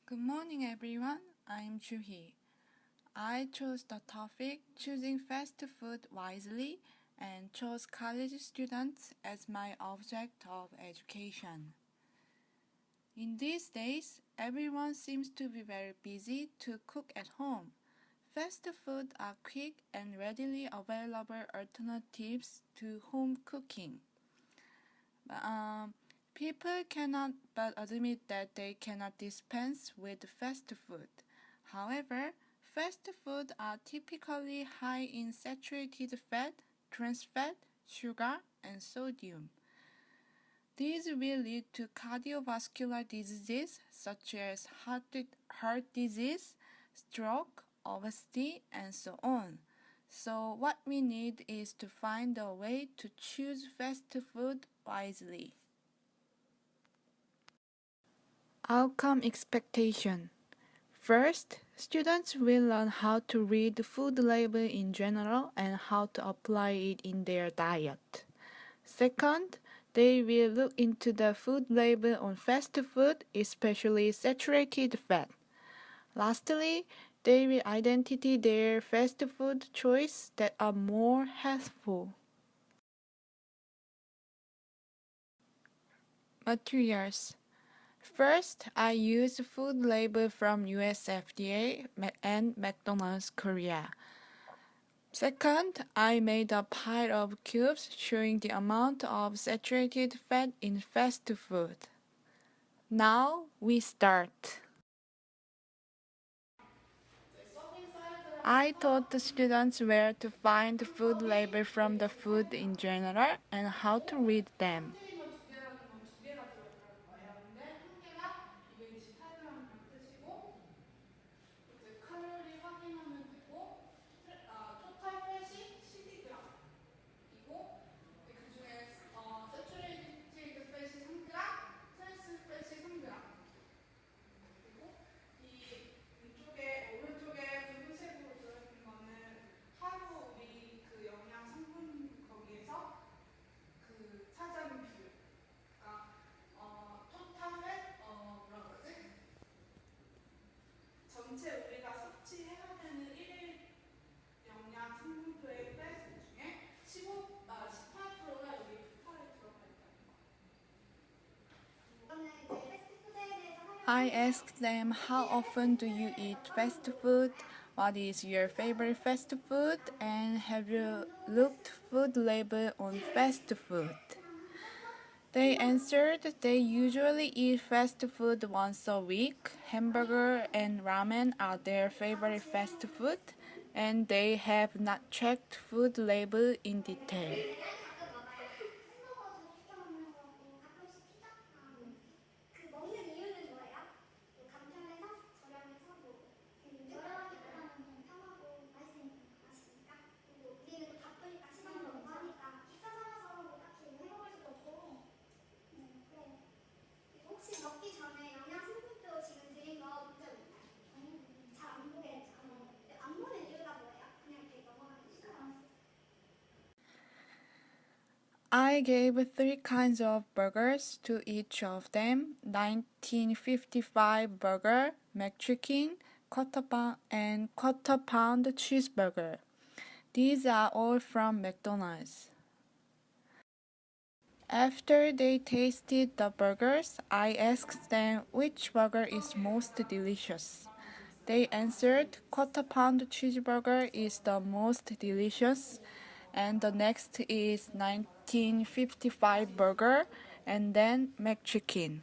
Good morning, everyone. I'm Juhi. I chose the topic choosing fast food wisely and chose college students as my object of education. In these days, everyone seems to be very busy to cook at home. Fast food are quick and readily available alternatives to home cooking. People cannot but admit that they cannot dispense with fast food. However, fast food are typically high in saturated fat, trans fat, sugar, and sodium. These will lead to cardiovascular diseases such as heart disease, stroke, obesity, and so on. So what we need is to find a way to choose fast food wisely. Outcome expectation. First, students will learn how to read the food label in general and how to apply it in their diet. Second, they will look into the food label on fast food, especially saturated fat. Lastly, they will identify their fast food choices that are more healthful. Materials. First, I used food label from US FDA and McDonald's Korea. Second, I made a pile of cubes showing the amount of saturated fat in fast food. Now we start. I taught the students where to find the food label from the food in general and how to read them. I asked them how often do you eat fast food, what is your favorite fast food, and have you looked food label on fast food. They answered they usually eat fast food once a week. Hamburger and ramen are their favorite fast food, and they have not checked food label in detail. I gave 3 kinds of burgers to each of them: 1955 burger, McChicken, quarter pound cheeseburger. These are all from McDonald's. After they tasted the burgers, I asked them which burger is most delicious. They answered quarter pound cheeseburger is the most delicious, and the next is 1955 burger, and then McChicken.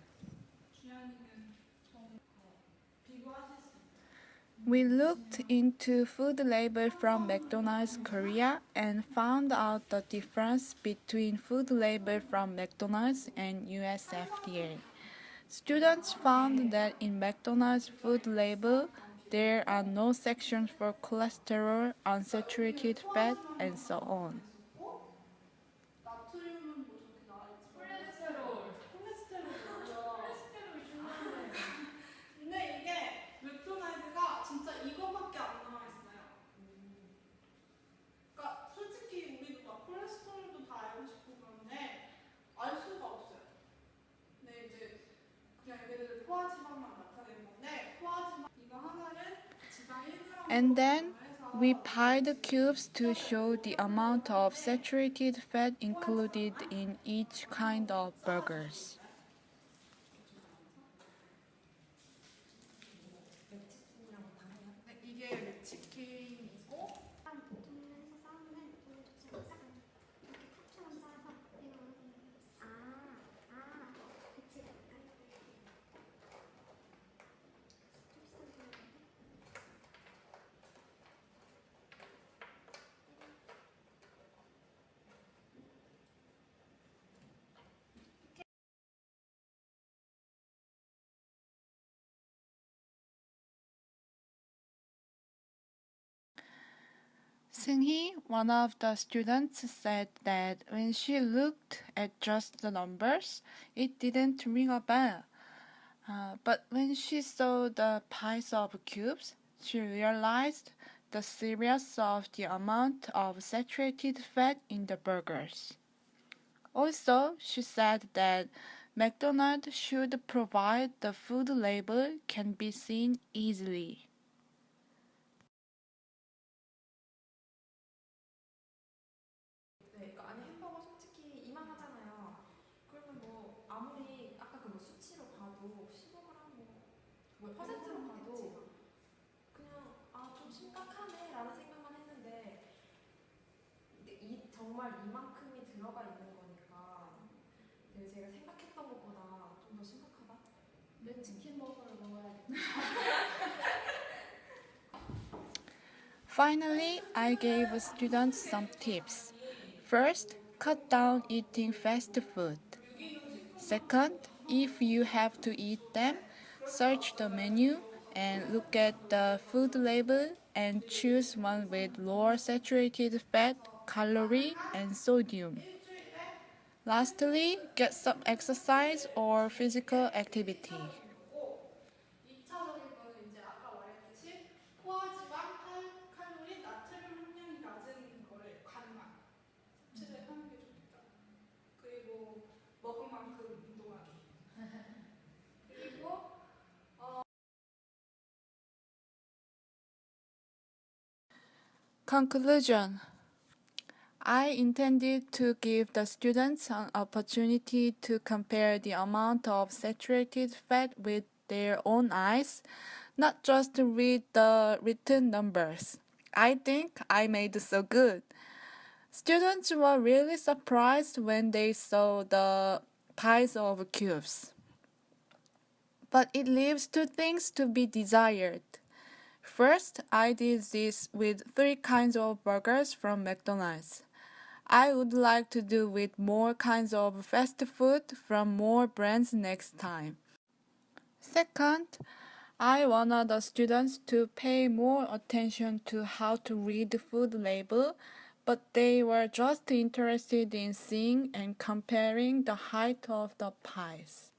We looked into food label from McDonald's Korea and found out the difference between food label from McDonald's and US FDA. Students found that in McDonald's food label, there are no sections for cholesterol, unsaturated fat, and so on. 근데 이게 맥도날드가 진짜 이거밖에 안 나와 있어요. 그러니까 솔직히 우리도 막 콜레스테롤도 다 알고 싶고 그런데 알 수가 없어요. 근데 이제 그냥 얘네들 포화지방만 나타내는 건데 And then we pie the cubes to show the amount of saturated fat included in each kind of burgers. 이게 맥치킨이고 동네에서 싸우면 돈을 좋지 않아. 이렇게 컵처럼 싸서 이거 그치. Seung-hee, one of the students, said that when she looked at just the numbers, it didn't ring a bell. But when she saw the piles of cubes, she realized the seriousness of the amount of saturated fat in the burgers. Also, she said that McDonald's should provide the food label can be seen easily. 네, 그 안에 햄버거 솔직히 이만하잖아요. 그러면 뭐 아무리 아까 그 뭐 수치로 봐도 15g 뭐 퍼센트로 봐도 그냥 좀 심각하네라는 생각만 했는데 정말 이만큼이 들어가 있는 거니까 제가 생각했던 것보다 좀 더 심각하다. 내 치킨 버거를 먹어야겠다. Finally, I gave students some tips. First, cut down eating fast food. Second, if you have to eat them, search the menu and look at the food label and choose one with lower saturated fat, calorie, and sodium. Lastly, get some exercise or physical activity. 2차적인 거는 이제 아까 말했듯이 포화지방, 칼로리, 나트륨 함량이 낮은 거를 간만 섭취를 하는 게 좋겠다. 그리고 먹은 만큼 운동하기. 그리고 Conclusion. I intended to give the students an opportunity to compare the amount of saturated fat with their own eyes, not just to read the written numbers. I think I made so good. Students were really surprised when they saw the piles of cubes. But it leaves two things to be desired. First, I did this with 3 kinds of burgers from McDonald's. I would like to do with more kinds of fast food from more brands next time. Second, I wanted the students to pay more attention to how to read the food label, but they were just interested in seeing and comparing the height of the pies.